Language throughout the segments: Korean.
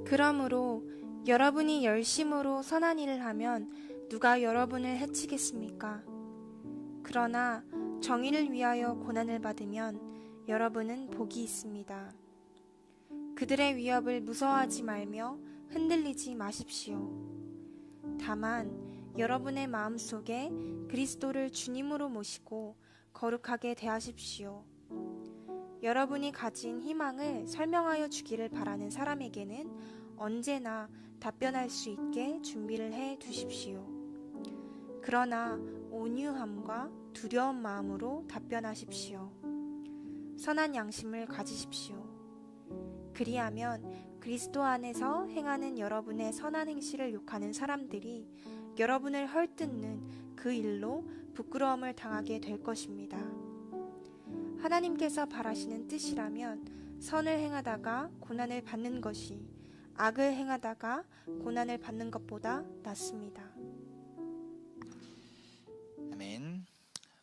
그러므로 여러분이 열심으로 선한 일을 하면 누가 여러분을 해치겠습니까? 그러나 정의를 위하여 고난을 받으면 여러분은 복이 있습니다. 그들의 위협을 무서워하지 말며 흔들리지 마십시오. 다만 여러분의 마음속에 그리스도를 주님으로 모시고 거룩하게 대하십시오. 여러분이 가진 희망을 설명하여 주기를 바라는 사람에게는 언제나 답변할 수 있게 준비를 해 두십시오. 그러나 온유함과 두려운 마음으로 답변하십시오. 선한 양심을 가지십시오. 그리하면 그리스도 안에서 행하는 여러분의 선한 행실을 욕하는 사람들이 여러분을 헐뜯는 그 일로 부끄러움을 당하게 될 것입니다. 하나님께서 바라시는 뜻이라면 선을 행하다가 고난을 받는 것이 악을 행하다가 고난을 받는 것보다 낫습니다. 아멘.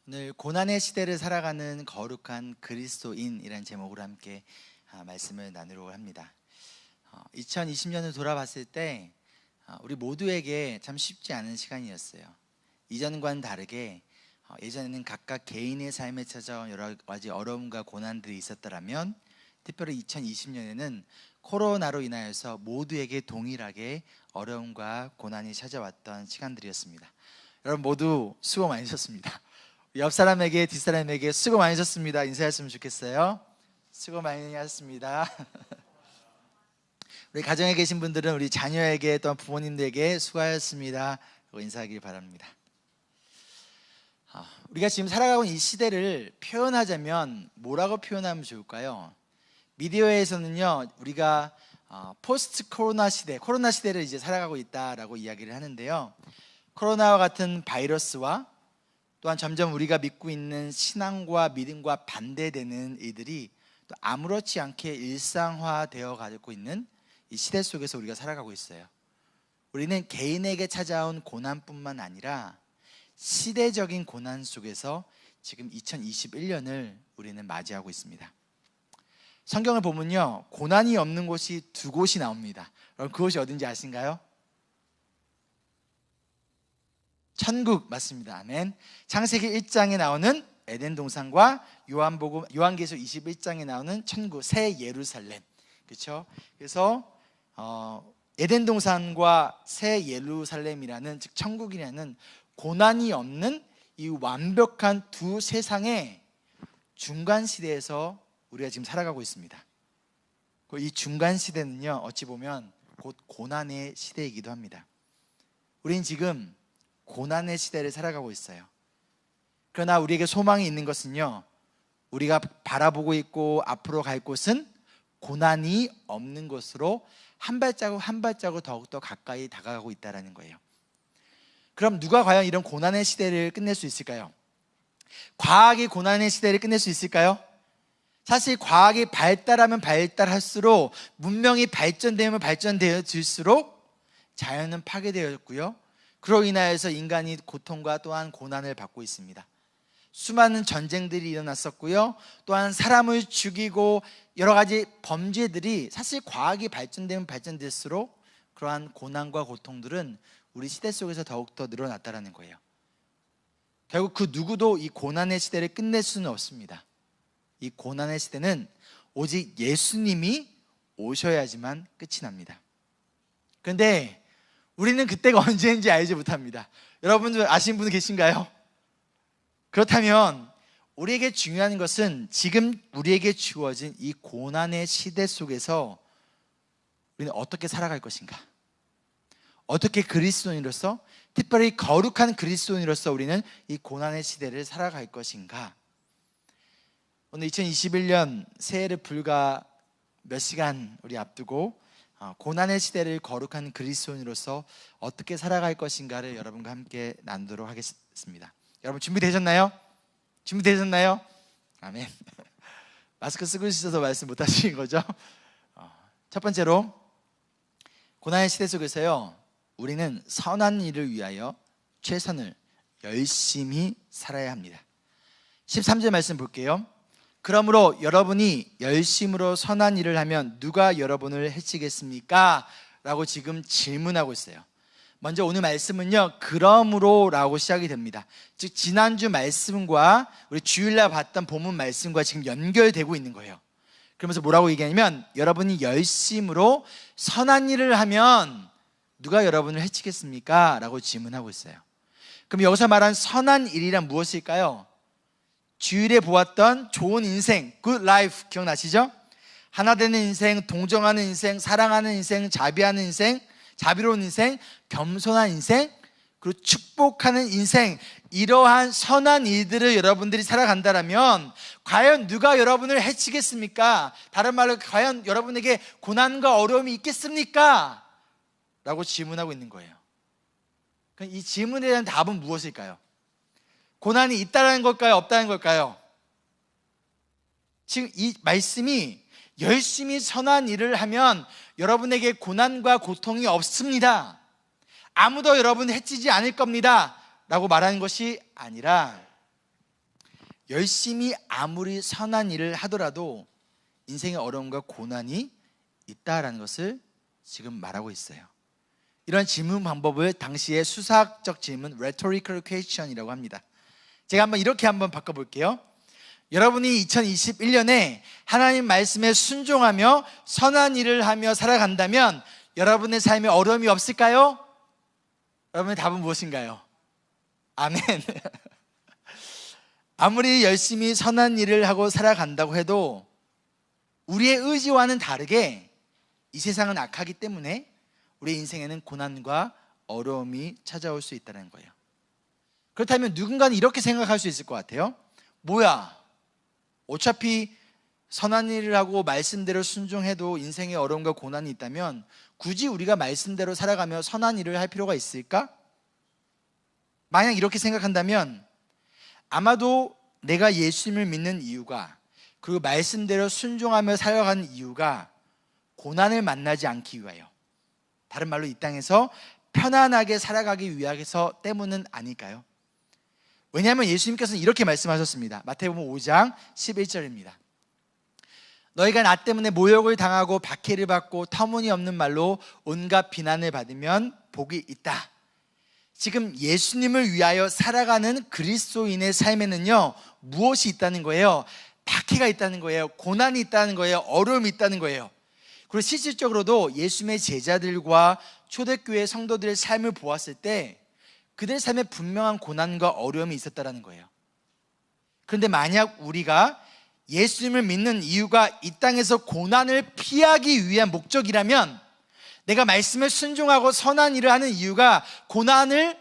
오늘 고난의 시대를 살아가는 거룩한 그리스도인이라는 제목으로 함께 말씀을 나누려고 합니다. 2020년을 돌아봤을 때 우리 모두에게 참 쉽지 않은 시간이었어요. 이전과는 다르게 예전에는 각각 개인의 삶에 찾아온 여러 가지 어려움과 고난들이 있었더라면 특별히 2020년에는 코로나로 인하여서 모두에게 동일하게 어려움과 고난이 찾아왔던 시간들이었습니다. 여러분 모두 수고 많으셨습니다. 옆 사람에게 뒷사람에게 수고 많으셨습니다 인사했으면 좋겠어요. 수고 많이 하셨습니다. 우리 가정에 계신 분들은 우리 자녀에게 또한 부모님들에게 수고하셨습니다 라고 인사하길 바랍니다. 우리가 지금 살아가고 있는 이 시대를 표현하자면 뭐라고 표현하면 좋을까요? 미디어에서는요 우리가 포스트 코로나 시대, 코로나 시대를 이제 살아가고 있다라고 이야기를 하는데요, 코로나와 같은 바이러스와 또한 점점 우리가 믿고 있는 신앙과 믿음과 반대되는 이들이 또 아무렇지 않게 일상화되어 가고 있는 이 시대 속에서 우리가 살아가고 있어요. 우리는 개인에게 찾아온 고난뿐만 아니라 시대적인 고난 속에서 지금 2021년을 우리는 맞이하고 있습니다. 성경을 보면요 고난이 없는 곳이 두 곳이 나옵니다. 그럼 그곳이 어딘지 아신가요? 천국 맞습니다. 아멘. 창세기 1장에 나오는 에덴 동산과 요한계시록 21장에 나오는 천국 새 예루살렘, 그렇죠? 그래서 에덴 동산과 새 예루살렘이라는 즉 천국이라는 고난이 없는 이 완벽한 두 세상의 중간 시대에서 우리가 지금 살아가고 있습니다. 이 중간 시대는요 어찌 보면 곧 고난의 시대이기도 합니다. 우린 지금 고난의 시대를 살아가고 있어요. 그러나 우리에게 소망이 있는 것은요 우리가 바라보고 있고 앞으로 갈 곳은 고난이 없는 곳으로 한 발자국 한 발자국 더욱더 가까이 다가가고 있다는 거예요. 그럼 누가 과연 이런 고난의 시대를 끝낼 수 있을까요? 과학이 고난의 시대를 끝낼 수 있을까요? 사실 과학이 발달하면 발달할수록, 문명이 발전되면 발전되어질수록 자연은 파괴되었고요, 그로 인하여서 인간이 고통과 또한 고난을 받고 있습니다. 수많은 전쟁들이 일어났었고요, 또한 사람을 죽이고 여러 가지 범죄들이, 사실 과학이 발전되면 발전될수록 그러한 고난과 고통들은 우리 시대 속에서 더욱더 늘어났다는 거예요. 결국 그 누구도 이 고난의 시대를 끝낼 수는 없습니다. 이 고난의 시대는 오직 예수님이 오셔야지만 끝이 납니다. 그런데 우리는 그때가 언제인지 알지 못합니다. 여러분들 아시는 분 계신가요? 그렇다면 우리에게 중요한 것은 지금 우리에게 주어진 이 고난의 시대 속에서 우리는 어떻게 살아갈 것인가, 어떻게 그리스도인으로서, 특별히 거룩한 그리스도인으로서 우리는 이 고난의 시대를 살아갈 것인가. 오늘 2021년 새해를 불과 몇 시간 우리 앞두고 고난의 시대를 거룩한 그리스도인으로서 어떻게 살아갈 것인가를 여러분과 함께 나누도록 하겠습니다. 여러분 준비되셨나요? 준비되셨나요? 아멘. 마스크 쓰고 있어서 말씀 못 하시는 거죠? 첫 번째로, 고난의 시대 속에서요 우리는 선한 일을 위하여 최선을 열심히 살아야 합니다. 13절 말씀 볼게요. 그러므로 여러분이 열심으로 선한 일을 하면 누가 여러분을 해치겠습니까? 라고 지금 질문하고 있어요. 먼저 오늘 말씀은요, 그러므로 라고 시작이 됩니다. 즉 지난주 말씀과 우리 주일날 봤던 본문 말씀과 지금 연결되고 있는 거예요. 그러면서 뭐라고 얘기하냐면, 여러분이 열심으로 선한 일을 하면 누가 여러분을 해치겠습니까? 라고 질문하고 있어요. 그럼 여기서 말한 선한 일이란 무엇일까요? 주일에 보았던 좋은 인생, good life 기억나시죠? 하나 되는 인생, 동정하는 인생, 사랑하는 인생, 자비하는 인생, 자비로운 인생, 겸손한 인생, 그리고 축복하는 인생, 이러한 선한 일들을 여러분들이 살아간다면 과연 누가 여러분을 해치겠습니까? 다른 말로 과연 여러분에게 고난과 어려움이 있겠습니까? 라고 질문하고 있는 거예요. 이 질문에 대한 답은 무엇일까요? 고난이 있다는 걸까요? 없다는 걸까요? 지금 이 말씀이 열심히 선한 일을 하면 여러분에게 고난과 고통이 없습니다. 아무도 여러분을 해치지 않을 겁니다. 라고 말하는 것이 아니라, 열심히 아무리 선한 일을 하더라도 인생의 어려움과 고난이 있다라는 것을 지금 말하고 있어요. 이런 질문 방법을 당시의 수사학적 질문, rhetorical question이라고 합니다. 제가 이렇게 바꿔볼게요. 여러분이 2021년에 하나님 말씀에 순종하며 선한 일을 하며 살아간다면 여러분의 삶에 어려움이 없을까요? 여러분의 답은 무엇인가요? 아멘. 아무리 열심히 선한 일을 하고 살아간다고 해도 우리의 의지와는 다르게 이 세상은 악하기 때문에 우리 인생에는 고난과 어려움이 찾아올 수 있다는 거예요. 그렇다면 누군가는 이렇게 생각할 수 있을 것 같아요. 뭐야, 어차피 선한 일을 하고 말씀대로 순종해도 인생에 어려움과 고난이 있다면 굳이 우리가 말씀대로 살아가며 선한 일을 할 필요가 있을까? 만약 이렇게 생각한다면 아마도 내가 예수님을 믿는 이유가, 그리고 말씀대로 순종하며 살아가는 이유가 고난을 만나지 않기 위하여, 다른 말로 이 땅에서 편안하게 살아가기 위해서 때문은 아닐까요? 왜냐하면 예수님께서는 이렇게 말씀하셨습니다. 마태복음 5장 11절입니다. 너희가 나 때문에 모욕을 당하고 박해를 받고 터무니없는 말로 온갖 비난을 받으면 복이 있다. 지금 예수님을 위하여 살아가는 그리스도인의 삶에는요, 무엇이 있다는 거예요? 박해가 있다는 거예요. 고난이 있다는 거예요. 어려움이 있다는 거예요. 그리고 실질적으로도 예수님의 제자들과 초대교회 성도들의 삶을 보았을 때 그들의 삶에 분명한 고난과 어려움이 있었다는 거예요. 그런데 만약 우리가 예수님을 믿는 이유가 이 땅에서 고난을 피하기 위한 목적이라면, 내가 말씀에 순종하고 선한 일을 하는 이유가 고난을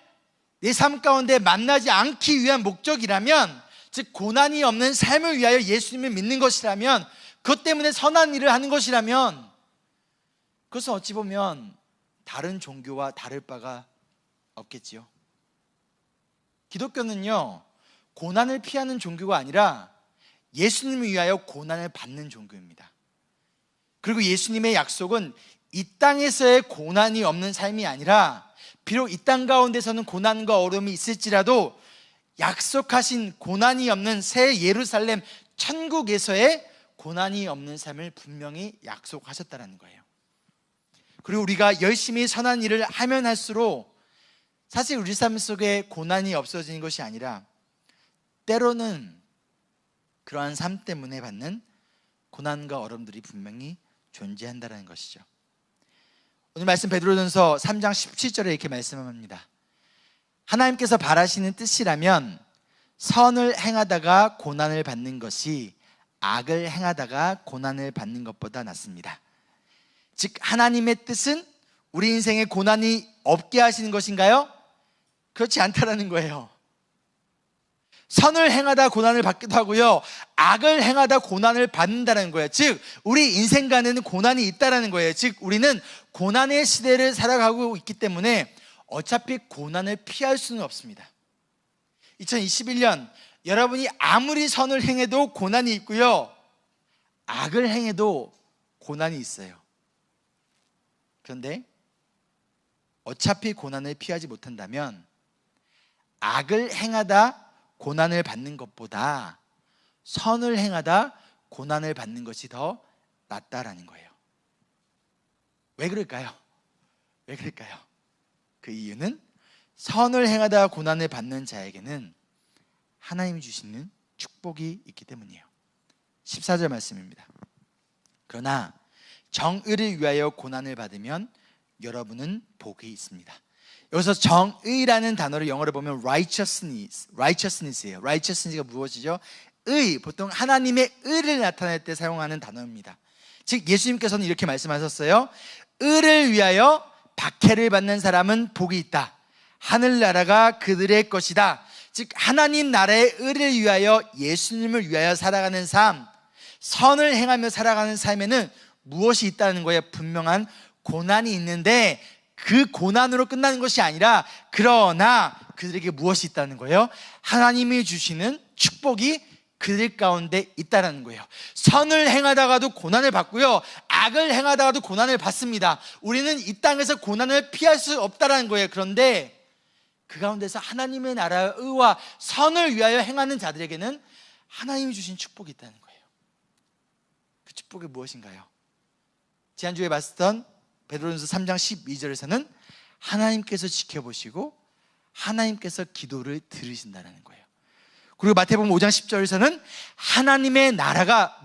내 삶 가운데 만나지 않기 위한 목적이라면, 즉 고난이 없는 삶을 위하여 예수님을 믿는 것이라면, 그것 때문에 선한 일을 하는 것이라면, 그것은 어찌 보면 다른 종교와 다를 바가 없겠지요. 기독교는요, 고난을 피하는 종교가 아니라 예수님을 위하여 고난을 받는 종교입니다. 그리고 예수님의 약속은 이 땅에서의 고난이 없는 삶이 아니라, 비록 이 땅 가운데서는 고난과 어려움이 있을지라도 약속하신 고난이 없는 새 예루살렘 천국에서의 고난이 없는 삶을 분명히 약속하셨다는 거예요. 그리고 우리가 열심히 선한 일을 하면 할수록 사실 우리 삶 속에 고난이 없어지는 것이 아니라 때로는 그러한 삶 때문에 받는 고난과 어려움들이 분명히 존재한다는 것이죠. 오늘 말씀 베드로전서 3장 17절에 이렇게 말씀합니다. 하나님께서 바라시는 뜻이라면 선을 행하다가 고난을 받는 것이 악을 행하다가 고난을 받는 것보다 낫습니다. 즉 하나님의 뜻은 우리 인생에 고난이 없게 하시는 것인가요? 그렇지 않다라는 거예요. 선을 행하다 고난을 받기도 하고요, 악을 행하다 고난을 받는다는 거예요. 즉 우리 인생간에는 고난이 있다라는 거예요. 즉 우리는 고난의 시대를 살아가고 있기 때문에 어차피 고난을 피할 수는 없습니다. 2021년 여러분이 아무리 선을 행해도 고난이 있고요, 악을 행해도 고난이 있어요. 그런데 어차피 고난을 피하지 못한다면 악을 행하다 고난을 받는 것보다 선을 행하다 고난을 받는 것이 더 낫다라는 거예요. 왜 그럴까요? 왜 그럴까요? 그 이유는 선을 행하다 고난을 받는 자에게는 하나님이 주시는 축복이 있기 때문이에요. 14절 말씀입니다. 그러나 정의를 위하여 고난을 받으면 여러분은 복이 있습니다. 여기서 정의라는 단어를 영어로 보면 righteousness이에요. righteousness가 무엇이죠? 의, 보통 하나님의 의를 나타낼 때 사용하는 단어입니다. 즉 예수님께서는 이렇게 말씀하셨어요. 의를 위하여 박해를 받는 사람은 복이 있다. 하늘나라가 그들의 것이다. 즉 하나님 나라의 의를 위하여, 예수님을 위하여 살아가는 삶, 선을 행하며 살아가는 삶에는 무엇이 있다는 거예요? 분명한 고난이 있는데 그 고난으로 끝나는 것이 아니라, 그러나 그들에게 무엇이 있다는 거예요? 하나님이 주시는 축복이 그들 가운데 있다는 거예요. 선을 행하다가도 고난을 받고요, 악을 행하다가도 고난을 받습니다. 우리는 이 땅에서 고난을 피할 수 없다는 거예요. 그런데 그 가운데서 하나님의 나라의 의와 선을 위하여 행하는 자들에게는 하나님이 주신 축복이 있다는 거예요. 그 축복이 무엇인가요? 지난주에 봤던 베드로전서 3장 12절에서는 하나님께서 지켜보시고 하나님께서 기도를 들으신다는 거예요. 그리고 마태복음 5장 10절에서는 하나님의 나라가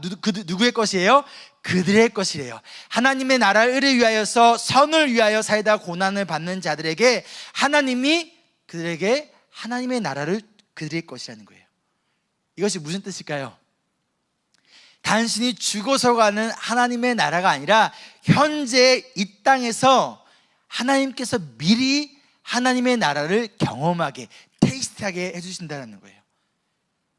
누구의 것이에요? 그들의 것이래요. 하나님의 나라를 위하여서, 선을 위하여 살다 고난을 받는 자들에게 하나님이 그들에게 하나님의 나라를 그들의 것이라는 거예요. 이것이 무슨 뜻일까요? 단순히 죽어서 가는 하나님의 나라가 아니라 현재 이 땅에서 하나님께서 미리 하나님의 나라를 경험하게, 테이스트하게 해주신다는 거예요.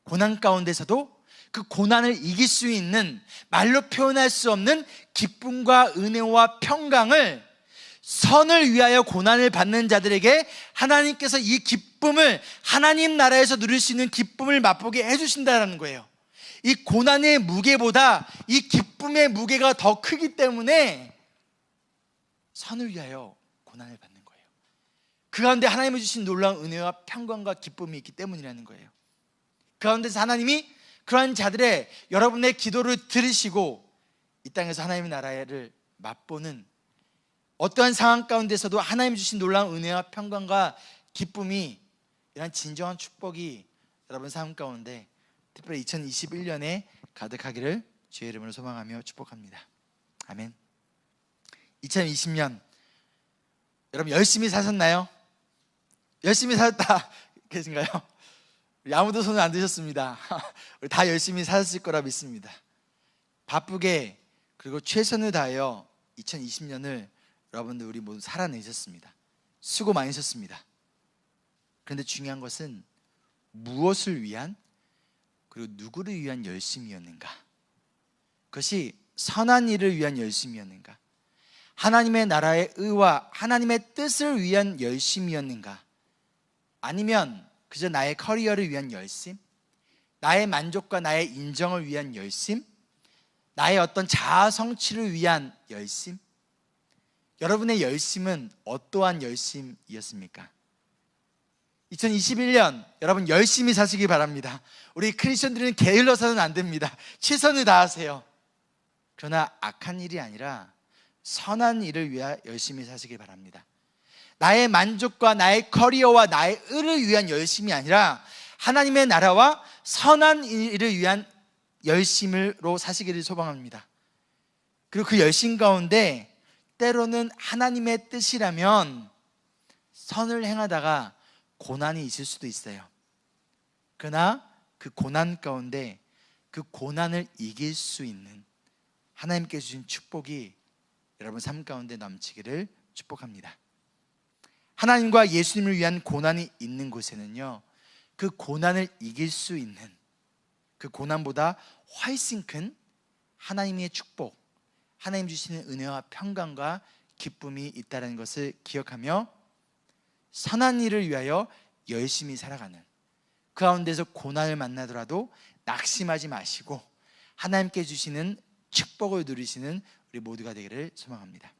고난 가운데서도 그 고난을 이길 수 있는, 말로 표현할 수 없는 기쁨과 은혜와 평강을, 선을 위하여 고난을 받는 자들에게 하나님께서 이 기쁨을, 하나님 나라에서 누릴 수 있는 기쁨을 맛보게 해주신다는 거예요. 이 고난의 무게보다 이 기쁨의 무게가 더 크기 때문에 선을 위하여 고난을 받는 거예요. 그 가운데 하나님이 주신 놀라운 은혜와 평강과 기쁨이 있기 때문이라는 거예요. 그 가운데서 하나님이 그러한 자들의, 여러분의 기도를 들으시고 이 땅에서 하나님의 나라를 맛보는, 어떠한 상황 가운데서도 하나님이 주신 놀라운 은혜와 평강과 기쁨이, 이런 진정한 축복이 여러분 삶 가운데 특별히 2021년에 가득하기를 주의 이름으로 소망하며 축복합니다. 아멘. 2020년 여러분 열심히 사셨나요? 열심히 사셨다 계신가요? 우리 아무도 손을 안 드셨습니다. 우리 다 열심히 사셨을 거라 믿습니다. 바쁘게 그리고 최선을 다하여 2020년을 여러분들 우리 모두 살아내셨습니다. 수고 많으셨습니다. 그런데 중요한 것은 무엇을 위한, 그리고 누구를 위한 열심이었는가? 그것이 선한 일을 위한 열심이었는가? 하나님의 나라의 의와 하나님의 뜻을 위한 열심이었는가? 아니면 그저 나의 커리어를 위한 열심? 나의 만족과 나의 인정을 위한 열심? 나의 어떤 자아 성취를 위한 열심? 여러분의 열심은 어떠한 열심이었습니까? 2021년 여러분 열심히 사시기 바랍니다. 우리 크리스천들은 게을러서는 안 됩니다. 최선을 다하세요. 그러나 악한 일이 아니라 선한 일을 위하여 열심히 사시기 바랍니다. 나의 만족과 나의 커리어와 나의 의를 위한 열심이 아니라 하나님의 나라와 선한 일을 위한 열심으로 사시기를 소망합니다. 그리고 그 열심 가운데 때로는 하나님의 뜻이라면 선을 행하다가 고난이 있을 수도 있어요. 그러나 그 고난 가운데 그 고난을 이길 수 있는 하나님께 주신 축복이 여러분 삶 가운데 넘치기를 축복합니다. 하나님과 예수님을 위한 고난이 있는 곳에는요, 그 고난을 이길 수 있는, 그 고난보다 훨씬 큰 하나님의 축복, 하나님 주시는 은혜와 평강과 기쁨이 있다는 것을 기억하며 선한 일을 위하여 열심히 살아가는, 그 가운데서 고난을 만나더라도 낙심하지 마시고 하나님께 주시는 축복을 누리시는 우리 모두가 되기를 소망합니다.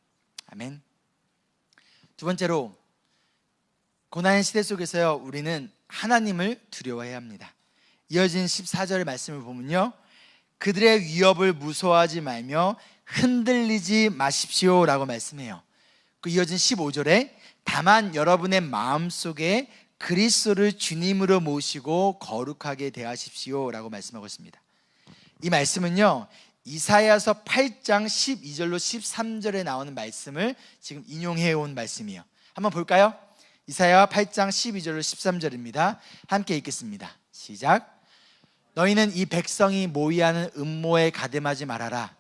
아멘. 두 번째로, 고난의 시대 속에서요, 우리는 하나님을 두려워해야 합니다. 이어진 14절의 말씀을 보면요, 그들의 위협을 무서워하지 말며 흔들리지 마십시오 라고 말씀해요. 그 이어진 15절에 다만 여러분의 마음속에 그리스도를 주님으로 모시고 거룩하게 대하십시오 라고 말씀하고 있습니다. 이 말씀은요, 이사야서 8장 12절로 13절에 나오는 말씀을 지금 인용해 온 말씀이에요. 한번 볼까요? 이사야 8장 12절로 13절입니다. 함께 읽겠습니다. 시작. 너희는 이 백성이 모의하는 음모에 가늠하지 말아라.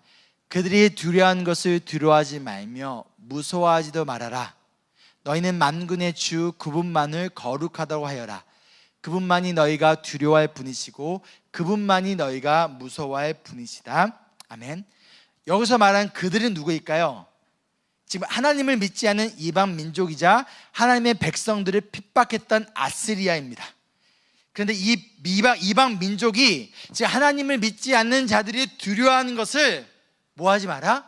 그들이 두려워한 것을 두려워하지 말며 무서워하지도 말아라. 너희는 만군의 주 그분만을 거룩하다고 하여라. 그분만이 너희가 두려워할 분이시고 그분만이 너희가 무서워할 분이시다. 아멘. 여기서 말한 그들은 누구일까요? 지금 하나님을 믿지 않은 이방 민족이자 하나님의 백성들을 핍박했던 아스리아입니다. 그런데 이 이방 민족이 지금 하나님을 믿지 않는 자들이 두려워하는 것을 뭐하지 마라?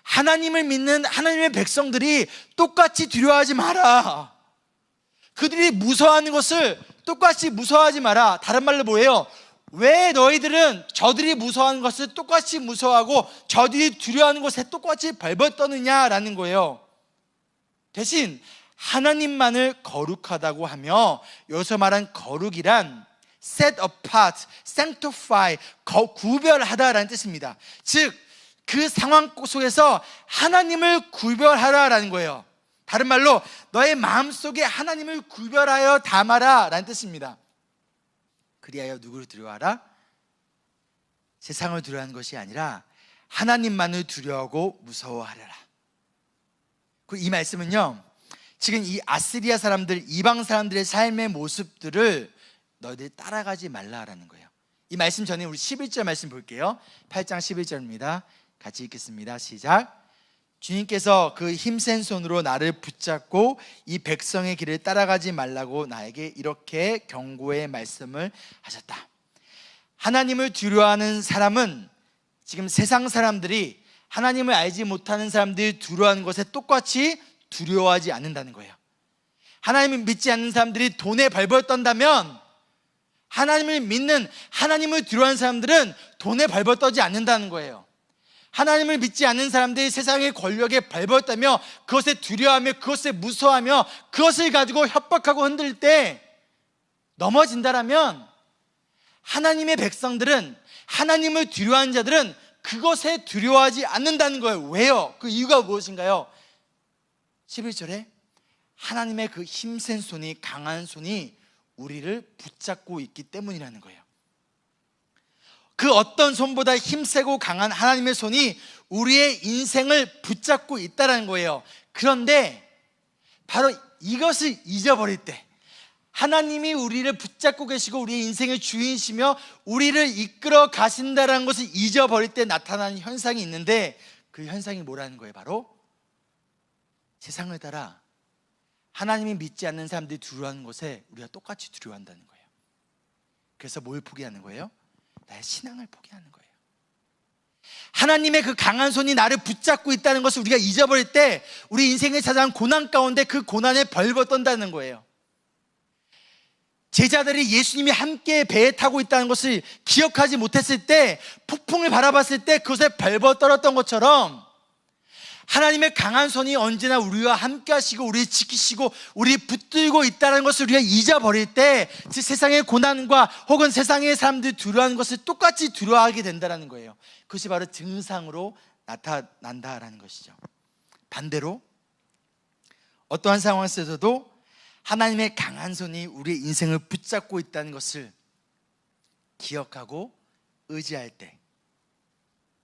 하나님을 믿는 하나님의 백성들이 똑같이 두려워하지 마라. 그들이 무서워하는 것을 똑같이 무서워하지 마라. 다른 말로 뭐예요? 왜 너희들은 저들이 무서워하는 것을 똑같이 무서워하고 저들이 두려워하는 것에 똑같이 벌벌 떠느냐라는 거예요. 대신 하나님만을 거룩하다고 하며, 여기서 말한 거룩이란 set apart, sanctify, 구별하다라는 뜻입니다. 즉 그 상황 속에서 하나님을 구별하라라는 거예요. 다른 말로 너의 마음속에 하나님을 구별하여 담아라 라는 뜻입니다. 그리하여 누구를 두려워하라? 세상을 두려워하는 것이 아니라 하나님만을 두려워하고 무서워하라. 이 말씀은요, 지금 이 아스리아 사람들, 이방 사람들의 삶의 모습들을 너희들이 따라가지 말라라는 거예요. 이 말씀 전에 우리 11절 말씀 볼게요. 8장 11절입니다. 같이 읽겠습니다. 시작. 주님께서 그 힘센 손으로 나를 붙잡고 이 백성의 길을 따라가지 말라고 나에게 이렇게 경고의 말씀을 하셨다. 하나님을 두려워하는 사람은 지금 세상 사람들이 하나님을 알지 못하는 사람들이 두려워하는 것에 똑같이 두려워하지 않는다는 거예요. 하나님을 믿지 않는 사람들이 돈에 벌벌 떤다면 하나님을 믿는, 하나님을 두려워하는 사람들은 돈에 벌벌 떠지 않는다는 거예요. 하나님을 믿지 않는 사람들이 세상의 권력에 벌벌 떠며 그것에 두려워하며 그것에 무서워하며 그것을 가지고 협박하고 흔들 때 넘어진다라면, 하나님의 백성들은, 하나님을 두려워하는 자들은 그것에 두려워하지 않는다는 거예요. 왜요? 그 이유가 무엇인가요? 11절에 하나님의 그 힘센 손이, 강한 손이 우리를 붙잡고 있기 때문이라는 거예요. 그 어떤 손보다 힘세고 강한 하나님의 손이 우리의 인생을 붙잡고 있다는 거예요. 그런데 바로 이것을 잊어버릴 때, 하나님이 우리를 붙잡고 계시고 우리의 인생의 주인이시며 우리를 이끌어 가신다는 것을 잊어버릴 때 나타나는 현상이 있는데, 그 현상이 뭐라는 거예요? 바로 세상을 따라 하나님이 믿지 않는 사람들이 두려워하는 것에 우리가 똑같이 두려워한다는 거예요. 그래서 뭘 포기하는 거예요? 나의 신앙을 포기하는 거예요. 하나님의 그 강한 손이 나를 붙잡고 있다는 것을 우리가 잊어버릴 때 우리 인생에 찾아온 고난 가운데 그 고난에 벌벌 떤다는 거예요. 제자들이 예수님이 함께 배에 타고 있다는 것을 기억하지 못했을 때, 폭풍을 바라봤을 때 그것에 벌벌 떨었던 것처럼 하나님의 강한 손이 언제나 우리와 함께 하시고 우리를 지키시고 우리 붙들고 있다는 것을 우리가 잊어버릴 때, 즉 세상의 고난과 혹은 세상의 사람들이 두려워하는 것을 똑같이 두려워하게 된다는 거예요. 그것이 바로 증상으로 나타난다라는 것이죠. 반대로 어떠한 상황에서도 하나님의 강한 손이 우리의 인생을 붙잡고 있다는 것을 기억하고 의지할 때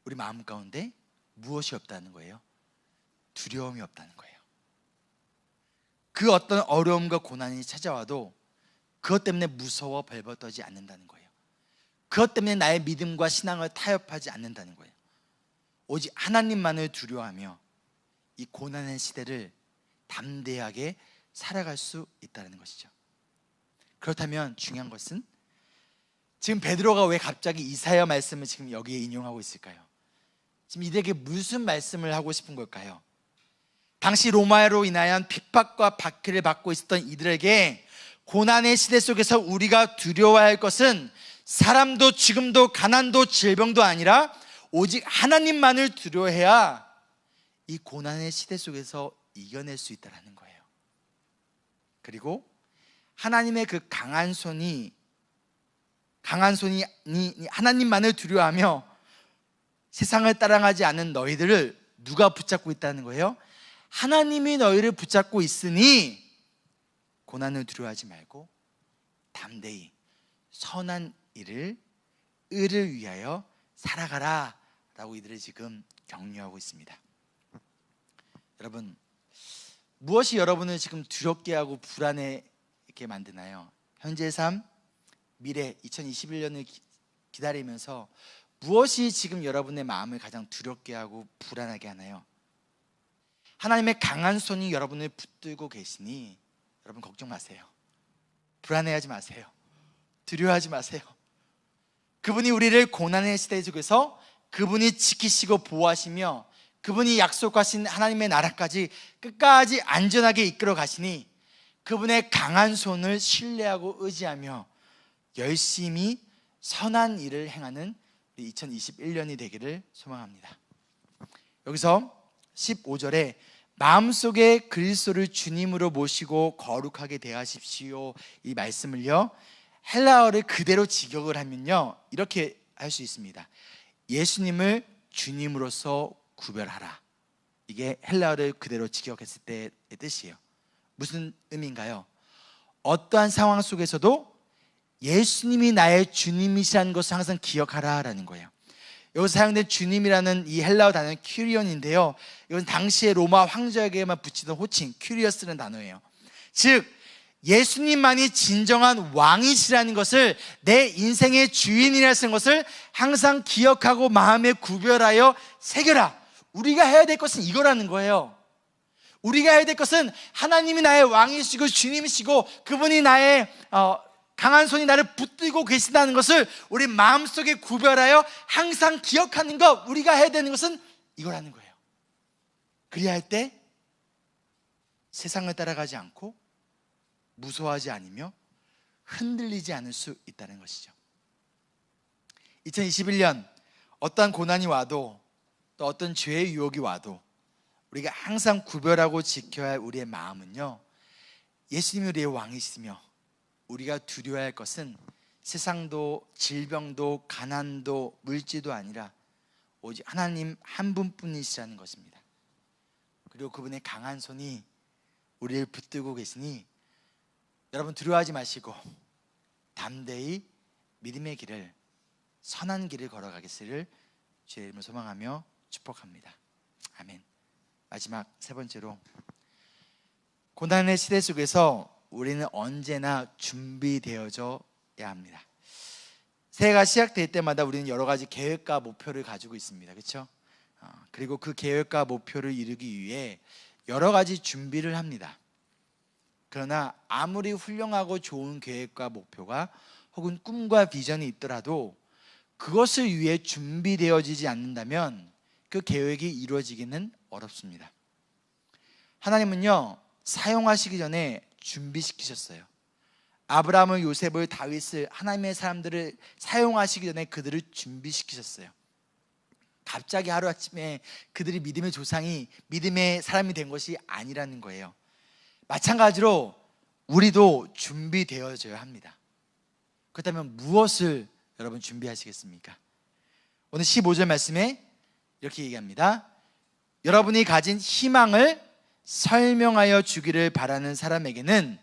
우리 마음 가운데 무엇이 없다는 거예요? 두려움이 없다는 거예요. 그 어떤 어려움과 고난이 찾아와도 그것 때문에 무서워 벌벌 떠지 않는다는 거예요. 그것 때문에 나의 믿음과 신앙을 타협하지 않는다는 거예요. 오직 하나님만을 두려워하며 이 고난의 시대를 담대하게 살아갈 수 있다는 것이죠. 그렇다면 중요한 것은, 지금 베드로가 왜 갑자기 이사야 말씀을 지금 여기에 인용하고 있을까요? 지금 이들에게 무슨 말씀을 하고 싶은 걸까요? 당시 로마로 인하여 핍박과 박해를 받고 있었던 이들에게 고난의 시대 속에서 우리가 두려워할 것은 사람도 죽음도 가난도 질병도 아니라 오직 하나님만을 두려워해야 이 고난의 시대 속에서 이겨낼 수 있다는 거예요. 그리고 하나님의 그 강한 손이 하나님만을 두려워하며 세상을 따라가지 않는 너희들을 누가 붙잡고 있다는 거예요? 하나님이 너희를 붙잡고 있으니 고난을 두려워하지 말고 담대히 선한 의를 위하여 살아가라 라고 이들을 지금 격려하고 있습니다. 여러분, 무엇이 여러분을 지금 두렵게 하고 불안하게 만드나요? 현재의 삶, 미래 2021년을 기다리면서 무엇이 지금 여러분의 마음을 가장 두렵게 하고 불안하게 하나요? 하나님의 강한 손이 여러분을 붙들고 계시니 여러분 걱정 마세요. 불안해하지 마세요. 두려워하지 마세요. 그분이 우리를 고난의 시대 속에서 그분이 지키시고 보호하시며 그분이 약속하신 하나님의 나라까지 끝까지 안전하게 이끌어 가시니 그분의 강한 손을 신뢰하고 의지하며 열심히 선한 일을 행하는 2021년이 되기를 소망합니다. 여기서 15절에 마음속에 그리스도를 주님으로 모시고 거룩하게 대하십시오 이 말씀을요, 헬라어를 그대로 직역을 하면요 이렇게 할 수 있습니다. 예수님을 주님으로서 구별하라. 이게 헬라어를 그대로 직역했을 때의 뜻이에요. 무슨 의미인가요? 어떠한 상황 속에서도 예수님이 나의 주님이시라는 것을 항상 기억하라라는 거예요. 여기서 사용된 주님이라는 이 헬라어 단어는 큐리온인데요, 이건 당시의 로마 황제에게만 붙이던 호칭 큐리어스라는 단어예요. 즉 예수님만이 진정한 왕이시라는 것을, 내 인생의 주인이라는 것을 항상 기억하고 마음에 구별하여 새겨라. 우리가 해야 될 것은 이거라는 거예요. 우리가 해야 될 것은 하나님이 나의 왕이시고 주님이시고 그분이 나의 강한 손이 나를 붙들고 계신다는 것을 우리 마음속에 구별하여 항상 기억하는 것, 우리가 해야 되는 것은 이거라는 거예요. 그래야 할 때 세상을 따라가지 않고 무서워하지 않으며 흔들리지 않을 수 있다는 것이죠. 2021년 어떠한 고난이 와도 또 어떤 죄의 유혹이 와도 우리가 항상 구별하고 지켜야 할 우리의 마음은요, 예수님이 우리의 왕이시며 우리가 두려워야 할 것은 세상도 질병도 가난도 물질도 아니라 오직 하나님 한 분뿐이시라는 것입니다. 그리고 그분의 강한 손이 우리를 붙들고 계시니 여러분 두려워하지 마시고 담대히 믿음의 길을, 선한 길을 걸어가겠기를 주의 이름으로 소망하며 축복합니다. 아멘. 마지막 세 번째로, 고난의 시대 속에서 우리는 언제나 준비되어져야 합니다. 새해가 시작될 때마다 우리는 여러 가지 계획과 목표를 가지고 있습니다. 그렇죠? 그리고 그 계획과 목표를 이루기 위해 여러 가지 준비를 합니다. 그러나 아무리 훌륭하고 좋은 계획과 목표가 혹은 꿈과 비전이 있더라도 그것을 위해 준비되어지지 않는다면 그 계획이 이루어지기는 어렵습니다. 하나님은요, 사용하시기 전에 준비시키셨어요. 아브라함을, 요셉을, 다윗을, 하나님의 사람들을 사용하시기 전에 그들을 준비시키셨어요. 갑자기 하루아침에 그들이 믿음의 조상이, 믿음의 사람이 된 것이 아니라는 거예요. 마찬가지로 우리도 준비되어져야 합니다. 그렇다면 무엇을 여러분 준비하시겠습니까? 오늘 15절 말씀에 이렇게 얘기합니다. 여러분이 가진 희망을 설명하여 주기를 바라는 사람에게는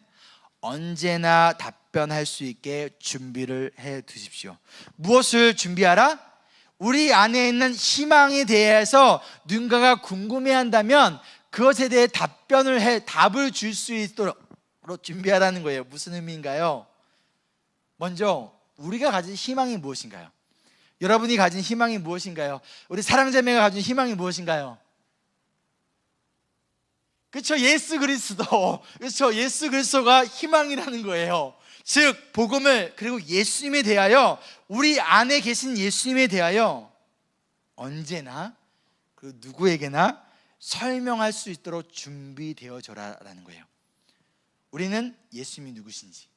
언제나 답변할 수 있게 준비를 해 두십시오. 무엇을 준비하라? 우리 안에 있는 희망에 대해서 누군가가 궁금해한다면 그것에 대해 답을 줄 수 있도록 준비하라는 거예요. 무슨 의미인가요? 먼저 우리가 가진 희망이 무엇인가요? 여러분이 가진 희망이 무엇인가요? 우리 사랑자매가 가진 희망이 무엇인가요? 그렇죠, 예수 그리스도. 그렇죠, 예수 그리스도가 희망이라는 거예요. 즉 복음을, 그리고 예수님에 대하여, 우리 안에 계신 예수님에 대하여 언제나 그 누구에게나 설명할 수 있도록 준비되어져라라는 거예요. 우리는 예수님이 누구신지,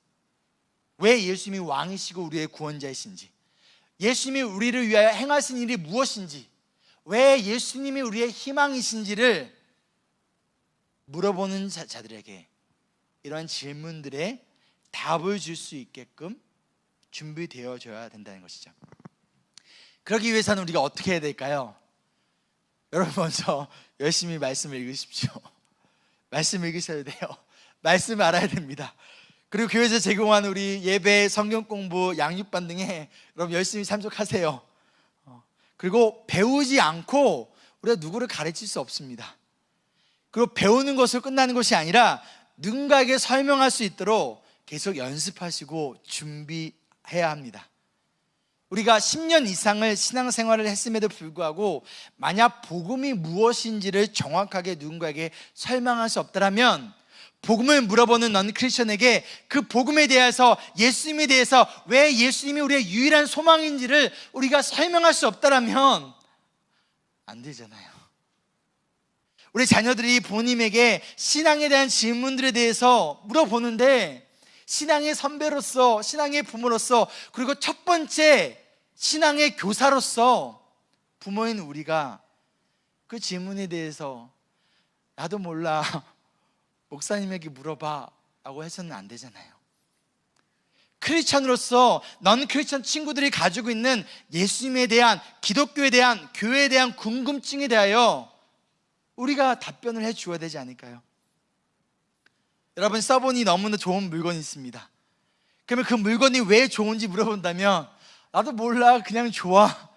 왜 예수님이 왕이시고 우리의 구원자이신지, 예수님이 우리를 위하여 행하신 일이 무엇인지, 왜 예수님이 우리의 희망이신지를 물어보는 자들에게 이러한 질문들에 답을 줄 수 있게끔 준비되어져야 된다는 것이죠. 그러기 위해서는 우리가 어떻게 해야 될까요? 여러분, 먼저 열심히 말씀을 읽으십시오. 말씀 읽으셔야 돼요. 말씀을 알아야 됩니다. 그리고 교회에서 제공하는 우리 예배, 성경 공부, 양육반 등에 여러분 열심히 참석하세요. 그리고 배우지 않고 우리가 누구를 가르칠 수 없습니다. 그리고 배우는 것으로 끝나는 것이 아니라 누군가에게 설명할 수 있도록 계속 연습하시고 준비해야 합니다. 우리가 10년 이상을 신앙생활을 했음에도 불구하고 만약 복음이 무엇인지를 정확하게 누군가에게 설명할 수 없다면, 복음을 물어보는 넌 크리스천에게 그 복음에 대해서, 예수님에 대해서 왜 예수님이 우리의 유일한 소망인지를 우리가 설명할 수 없다면 안 되잖아요. 우리 자녀들이 부모님에게 신앙에 대한 질문들에 대해서 물어보는데, 신앙의 선배로서, 신앙의 부모로서, 그리고 첫 번째 신앙의 교사로서 부모인 우리가 그 질문에 대해서 나도 몰라, 목사님에게 물어봐 라고 해서는 안 되잖아요. 크리스천으로서 넌 크리스천 친구들이 가지고 있는 예수님에 대한, 기독교에 대한, 교회에 대한 궁금증에 대하여 우리가 답변을 해 주어야 되지 않을까요? 여러분, 써보니 너무나 좋은 물건이 있습니다. 그러면 그 물건이 왜 좋은지 물어본다면 나도 몰라, 그냥 좋아가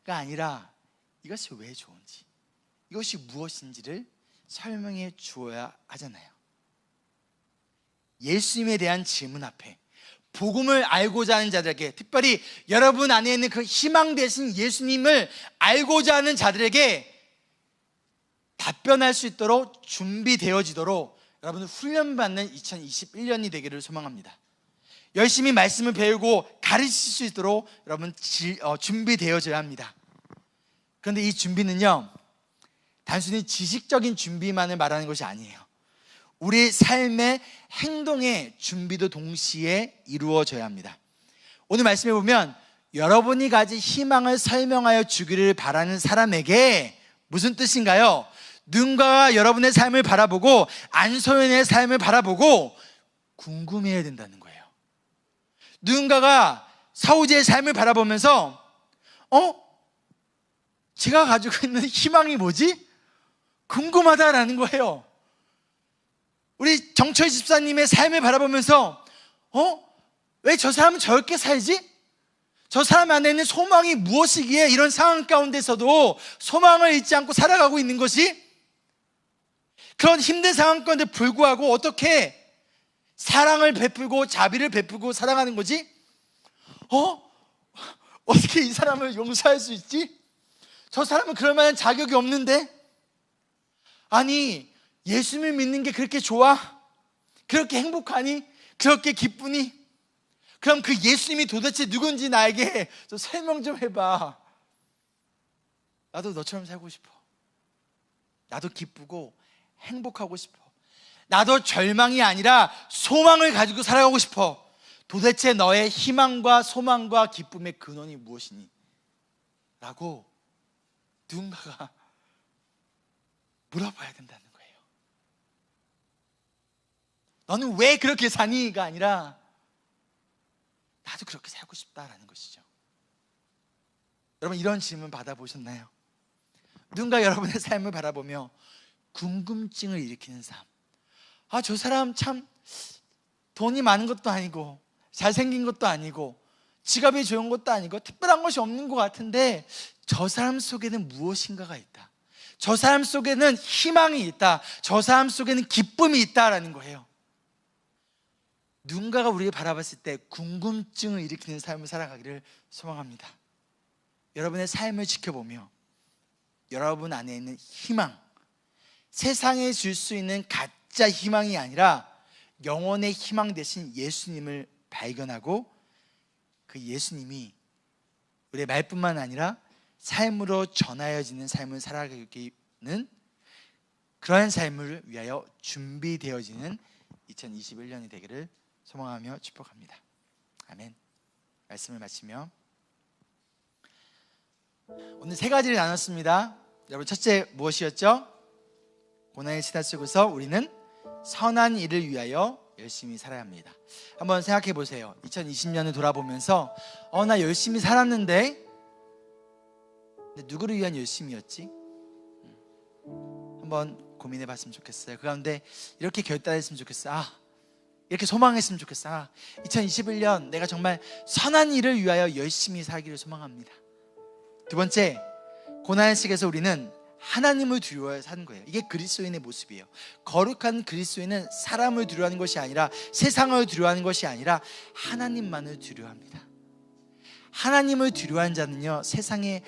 아니라 이것이 왜 좋은지, 이것이 무엇인지를 설명해 주어야 하잖아요. 예수님에 대한 질문 앞에 복음을 알고자 하는 자들에게, 특별히 여러분 안에 있는 그 희망 되신 예수님을 알고자 하는 자들에게 답변할 수 있도록 준비되어지도록 여러분은 훈련받는 2021년이 되기를 소망합니다. 열심히 말씀을 배우고 가르칠 수 있도록 여러분 준비되어져야 합니다. 그런데 이 준비는요, 단순히 지식적인 준비만을 말하는 것이 아니에요. 우리 삶의 행동의 준비도 동시에 이루어져야 합니다. 오늘 말씀해 보면 여러분이 가진 희망을 설명하여 주기를 바라는 사람에게 무슨 뜻인가요? 누군가가 여러분의 삶을 바라보고 안소연의 삶을 바라보고 궁금해야 된다는 거예요. 누군가가 사우지의 삶을 바라보면서 제가 가지고 있는 희망이 뭐지? 궁금하다라는 거예요. 우리 정철 집사님의 삶을 바라보면서 왜 저 사람은 저렇게 살지? 저 사람 안에 있는 소망이 무엇이기에 이런 상황 가운데서도 소망을 잊지 않고 살아가고 있는 것이? 그런 힘든 상황 가운데 불구하고 어떻게 사랑을 베풀고 자비를 베풀고 살아가는 거지? 어떻게 이 사람을 용서할 수 있지? 저 사람은 그럴 만한 자격이 없는데? 아니, 예수님을 믿는 게 그렇게 좋아? 그렇게 행복하니? 그렇게 기쁘니? 그럼 그 예수님이 도대체 누군지 나에게 좀 설명 좀 해봐. 나도 너처럼 살고 싶어. 나도 기쁘고 행복하고 싶어. 나도 절망이 아니라 소망을 가지고 살아가고 싶어. 도대체 너의 희망과 소망과 기쁨의 근원이 무엇이니? 라고 누군가가 물어봐야 된다는 거예요. 너는 왜 그렇게 사니?가 아니라 나도 그렇게 살고 싶다라는 것이죠. 여러분, 이런 질문 받아보셨나요? 누군가 여러분의 삶을 바라보며 궁금증을 일으키는 삶. 저 사람 참 돈이 많은 것도 아니고 잘생긴 것도 아니고 지갑이 좋은 것도 아니고 특별한 것이 없는 것 같은데 저 사람 속에는 무엇인가가 있다. 저 사람 속에는 희망이 있다. 저 사람 속에는 기쁨이 있다라는 거예요. 누군가가 우리를 바라봤을 때 궁금증을 일으키는 삶을 살아가기를 소망합니다. 여러분의 삶을 지켜보며 여러분 안에 있는 희망, 세상에 줄 수 있는 가짜 희망이 아니라 영원의 희망 대신 예수님을 발견하고 그 예수님이 우리의 말뿐만 아니라 삶으로 전하여지는 삶을 살아가기는 그러한 삶을 위하여 준비되어지는 2021년이 되기를 소망하며 축복합니다. 아멘. 말씀을 마치며 오늘 세 가지를 나눴습니다. 여러분, 첫째 무엇이었죠? 고난의 시대 속에서 우리는 선한 일을 위하여 열심히 살아야 합니다. 한번 생각해 보세요. 2020년을 돌아보면서 나 열심히 살았는데 근데 누구를 위한 열심이었지? 한번 고민해 봤으면 좋겠어요. 그 가운데 이렇게 결단했으면 좋겠어요. 이렇게 소망했으면 좋겠어요. 2021년 내가 정말 선한 일을 위하여 열심히 살기를 소망합니다. 두 번째, 고난의 시기에서 우리는 하나님을 두려워해 사는 거예요. 이게 그리스도인의 모습이에요. 거룩한 그리스도인은 사람을 두려워하는 것이 아니라, 세상을 두려워하는 것이 아니라 하나님만을 두려워합니다. 하나님을 두려워하는 자는요, 세상에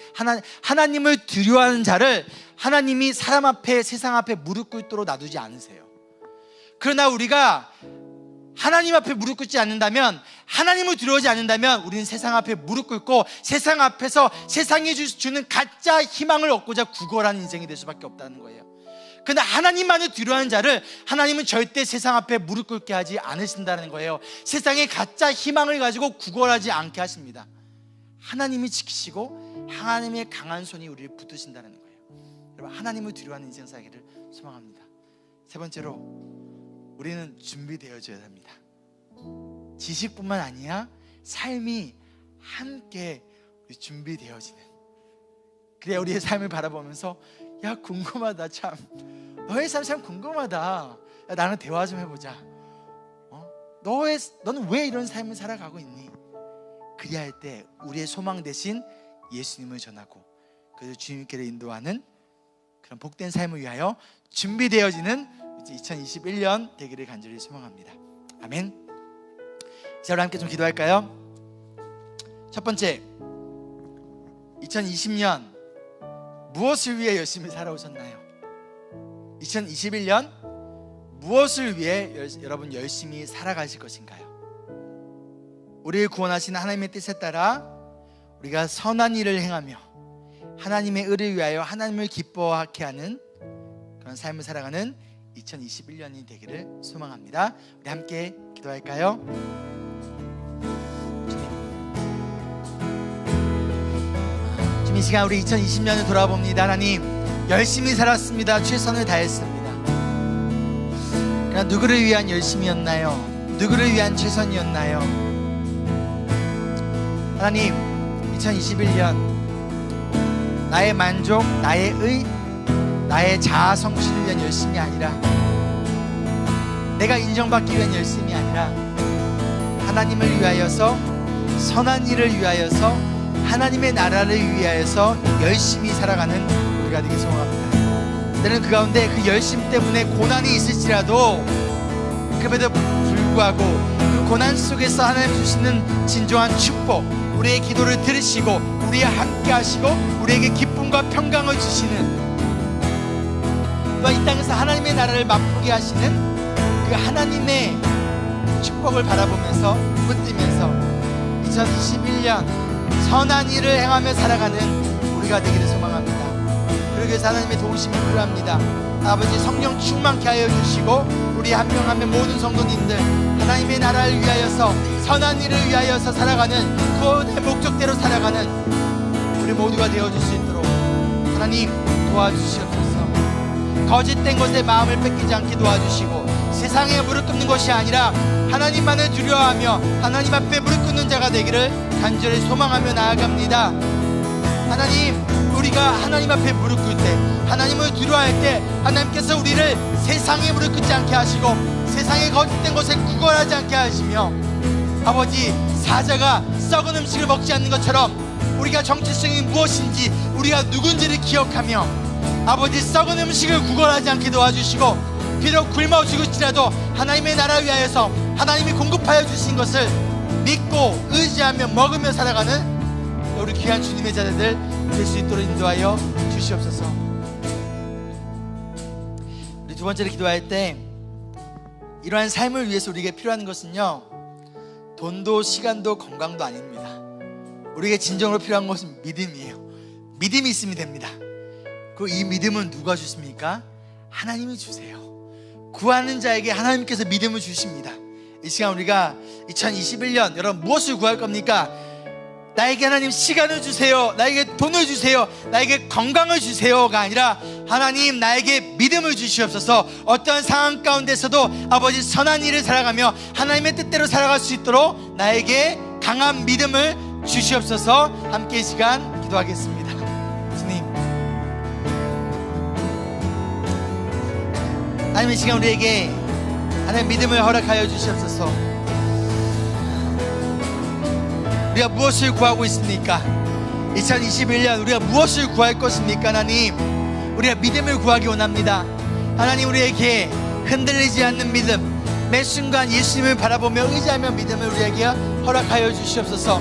하나님을 두려워하는 자를 하나님이 사람 앞에, 세상 앞에 무릎 꿇도록 놔두지 않으세요. 그러나 우리가 하나님 앞에 무릎 꿇지 않는다면, 하나님을 두려워하지 않는다면 우리는 세상 앞에 무릎 꿇고 세상 앞에서 세상이 주는 가짜 희망을 얻고자 구걸하는 인생이 될 수밖에 없다는 거예요. 그런데 하나님만을 두려워하는 자를 하나님은 절대 세상 앞에 무릎 꿇게 하지 않으신다는 거예요. 세상의 가짜 희망을 가지고 구걸하지 않게 하십니다. 하나님이 지키시고 하나님의 강한 손이 우리를 붙드신다는 거예요. 여러분, 하나님을 두려워하는 인생 살기를 소망합니다. 세 번째로, 우리는 준비되어져야 합니다. 지식뿐만 아니라 삶이 함께 준비되어지는, 그래야 우리의 삶을 바라보면서 야, 궁금하다, 참 너의 삶 참 궁금하다, 야, 나랑 대화 좀 해보자. 너는 왜 이런 삶을 살아가고 있니? 그리야 할 때 우리의 소망 대신 예수님을 전하고 그래서 주님께로 인도하는 그런 복된 삶을 위하여 준비되어지는 2021년 되기를 간절히 소망합니다. 아멘. 자, 우리 함께 좀 기도할까요? 첫 번째, 2020년 무엇을 위해 열심히 살아오셨나요? 2021년 무엇을 위해 여러분 열심히 살아가실 것인가요? 우리를 구원하신 하나님의 뜻에 따라 우리가 선한 일을 행하며 하나님의 의를 위하여 하나님을 기뻐하게 하는 그런 삶을 살아가는 2021년이 되기를 소망합니다. 우리 함께 기도할까요? 주님, 이 시간 우리 2020년을 돌아봅니다. 하나님, 열심히 살았습니다. 최선을 다했습니다. 그러나 누구를 위한 열심이었나요? 누구를 위한 최선이었나요? 하나님, 2021년 나의 만족, 나의 자아 성취를 위한 열심이 아니라, 내가 인정받기 위한 열심이 아니라 하나님을 위하여서, 선한 일을 위하여서, 하나님의 나라를 위하여서 열심히 살아가는 우리가 되기 소망합니다. 때는 그 가운데 그 열심 때문에 고난이 있을지라도 그럼에도 불구하고 그 고난 속에서 하나님 주시는 진정한 축복, 우리의 기도를 들으시고 우리와 함께 하시고 우리에게 기쁨과 평강을 주시는, 또 이 땅에서 하나님의 나라를 맛보게 하시는 그 하나님의 축복을 바라보면서 붙들면서 2021년 선한 일을 행하며 살아가는 우리가 되기를 소망합니다. 그러기 위해서 하나님의 도우심이 필요합니다. 아버지, 성령 충만케 하여 주시고 우리 한 명 한 명 모든 성도님들 하나님의 나라를 위하여서, 선한 일을 위하여서 살아가는 구원의 목적대로 살아가는 우리 모두가 되어줄 수 있도록 하나님 도와주시옵소서. 거짓된 것에 마음을 뺏기지 않게 도와주시고 세상에 무릎 꿇는 것이 아니라 하나님만을 두려워하며 하나님 앞에 무릎 꿇는 자가 되기를 간절히 소망하며 나아갑니다. 하나님, 우리가 하나님 앞에 무릎 꿇을 때, 하나님을 두려워할 때 하나님께서 우리를 세상에 무릎 꿇지 않게 하시고 세상의 거짓된 것에 구걸하지 않게 하시며, 아버지, 사자가 썩은 음식을 먹지 않는 것처럼 우리가 정체성이 무엇인지, 우리가 누군지를 기억하며 아버지, 썩은 음식을 구걸하지 않게 도와주시고 비록 굶어 죽을지라도 하나님의 나라 위하여서 하나님이 공급하여 주신 것을 믿고 의지하며 먹으며 살아가는 우리 귀한 주님의 자녀들 될 수 있도록 인도하여 주시옵소서. 우리 두 번째로 기도할 때 이러한 삶을 위해서 우리에게 필요한 것은요, 돈도 시간도 건강도 아닙니다. 우리에게 진정으로 필요한 것은 믿음이에요. 믿음이 있으면 됩니다. 그 이 믿음은 누가 주십니까? 하나님이 주세요. 구하는 자에게 하나님께서 믿음을 주십니다. 이 시간 우리가 2021년 여러분 무엇을 구할 겁니까? 나에게 하나님 시간을 주세요, 나에게 돈을 주세요, 나에게 건강을 주세요가 아니라 하나님 나에게 믿음을 주시옵소서. 어떠한 상황 가운데서도 아버지 선한 일을 살아가며 하나님의 뜻대로 살아갈 수 있도록 나에게 강한 믿음을 주시옵소서. 함께 이 시간 기도하겠습니다. 주님, 하나님 이 시간 우리에게 하나님 믿음을 허락하여 주시옵소서. 우리가 무엇을 구하고 있습니까? 2021년 우리가 무엇을 구할 것입니까? 하나님, 우리가 믿음을 구하기 원합니다. 하나님, 우리에게 흔들리지 않는 믿음, 매 순간 예수님을 바라보며 의지하며 믿음을 우리에게 허락하여 주시옵소서.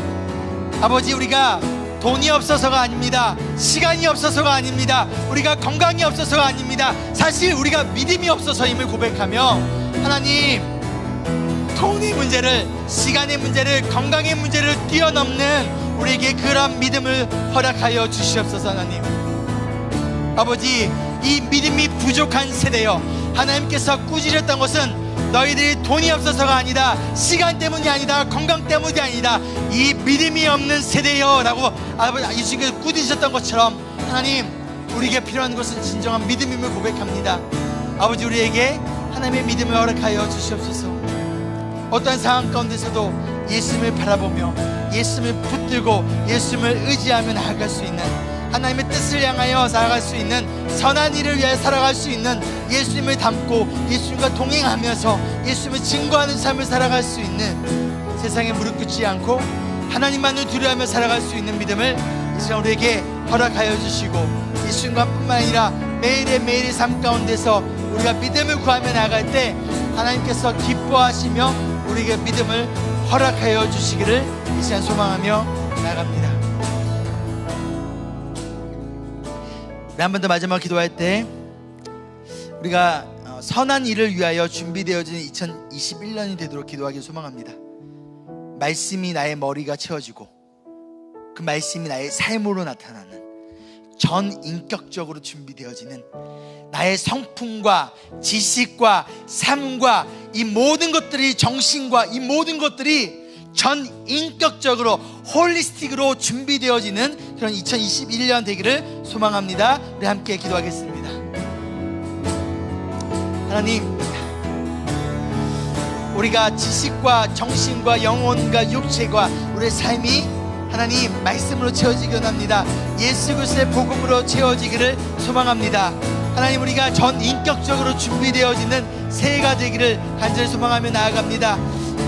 아버지, 우리가 돈이 없어서가 아닙니다. 시간이 없어서가 아닙니다. 우리가 건강이 없어서가 아닙니다. 사실 우리가 믿음이 없어서임을 고백하며 하나님, 돈의 문제를, 시간의 문제를, 건강의 문제를 뛰어넘는 우리에게 그런 믿음을 허락하여 주시옵소서. 하나님, 아버지, 이 믿음이 부족한 세대여, 하나님께서 꾸짖었던 것은 너희들이 돈이 없어서가 아니다, 시간 때문이 아니다, 건강 때문이 아니다, 이 믿음이 없는 세대여 라고 아버지 예수님께서 꾸짖으셨던 것처럼 하나님, 우리에게 필요한 것은 진정한 믿음임을 고백합니다. 아버지, 우리에게 하나님의 믿음을 허락하여 주시옵소서. 어떠한 상황 가운데서도 예수님을 바라보며 예수님을 붙들고 예수님을 의지하며 나아갈 수 있는, 하나님의 뜻을 향하여 살아갈 수 있는, 선한 일을 위해 살아갈 수 있는, 예수님을 닮고 예수님과 동행하면서 예수님을 증거하는 삶을 살아갈 수 있는, 세상에 무릎 꿇지 않고 하나님만을 두려워하며 살아갈 수 있는 믿음을 이 시간 우리에게 허락하여 주시고, 이 순간뿐만 아니라 매일의 매일의 삶 가운데서 우리가 믿음을 구하며 나아갈 때 하나님께서 기뻐하시며 우리에게 믿음을 허락하여 주시기를 이 시간 소망하며 나아갑니다. 한 번 더 마지막 기도할 때 우리가 선한 일을 위하여 준비되어지는 2021년이 되도록 기도하기를 소망합니다. 말씀이 나의 머리가 채워지고 그 말씀이 나의 삶으로 나타나는, 전 인격적으로 준비되어지는 나의 성품과 지식과 삶과 이 모든 것들이, 정신과 이 모든 것들이 전 인격적으로 홀리스틱으로 준비되어지는 그런 2021년 되기를 소망합니다. 우리 함께 기도하겠습니다. 하나님, 우리가 지식과 정신과 영혼과 육체과 우리의 삶이 하나님 말씀으로 채워지기 원합니다. 예수 그리스도의 복음으로 채워지기를 소망합니다. 하나님, 우리가 전 인격적으로 준비되어지는 새해가 되기를 간절히 소망하며 나아갑니다.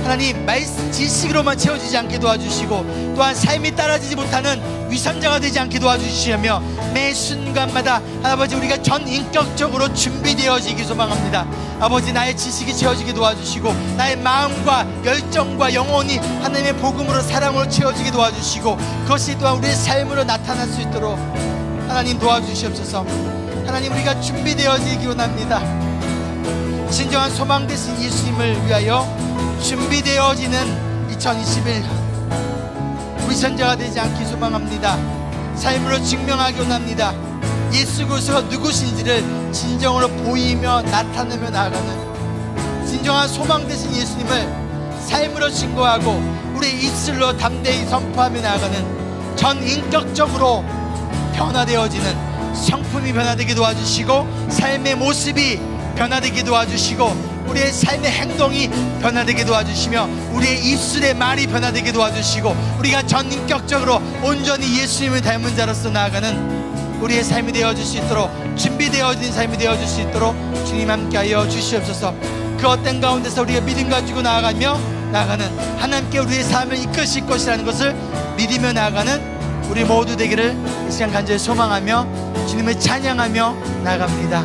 하나님, 말씀 지식으로만 채워지지 않게 도와주시고 또한 삶이 따라지지 못하는 위선자가 되지 않게 도와주시며 매 순간마다 아버지 우리가 전 인격적으로 준비되어지기 소망합니다. 아버지, 나의 지식이 채워지게 도와주시고 나의 마음과 열정과 영혼이 하나님의 복음으로 사랑으로 채워지게 도와주시고 그것이 또한 우리의 삶으로 나타날 수 있도록 하나님 도와주시옵소서. 하나님, 우리가 준비되어지기 원합니다. 진정한 소망 되신 예수님을 위하여 준비되어지는 2021년 위선자가 되지 않기 소망합니다. 삶으로 증명하기 원합니다. 예수 그리스도가 누구신지를 진정으로 보이며 나타내며 나아가는 진정한 소망 되신 예수님을 삶으로 증거하고 우리의 입술로 담대히 선포하며 나아가는 전 인격적으로 변화되어지는 성품이 변화되게 도와주시고 삶의 모습이 변화되게 도와주시고 우리의 삶의 행동이 변화되게 도와주시며 우리의 입술의 말이 변화되게 도와주시고 우리가 전인격적으로 온전히 예수님을 닮은 자로서 나아가는 우리의 삶이 되어줄 수 있도록 준비되어진 삶이 되어줄 수 있도록 주님 함께하여 주시옵소서. 그 어떤 가운데서 우리가 믿음 가지고 나아가는 하나님께 우리의 삶을 이끄실 것이라는 것을 믿으며 나아가는 우리 모두 되기를 이 시간 간절히 소망하며 주님을 찬양하며 나아갑니다.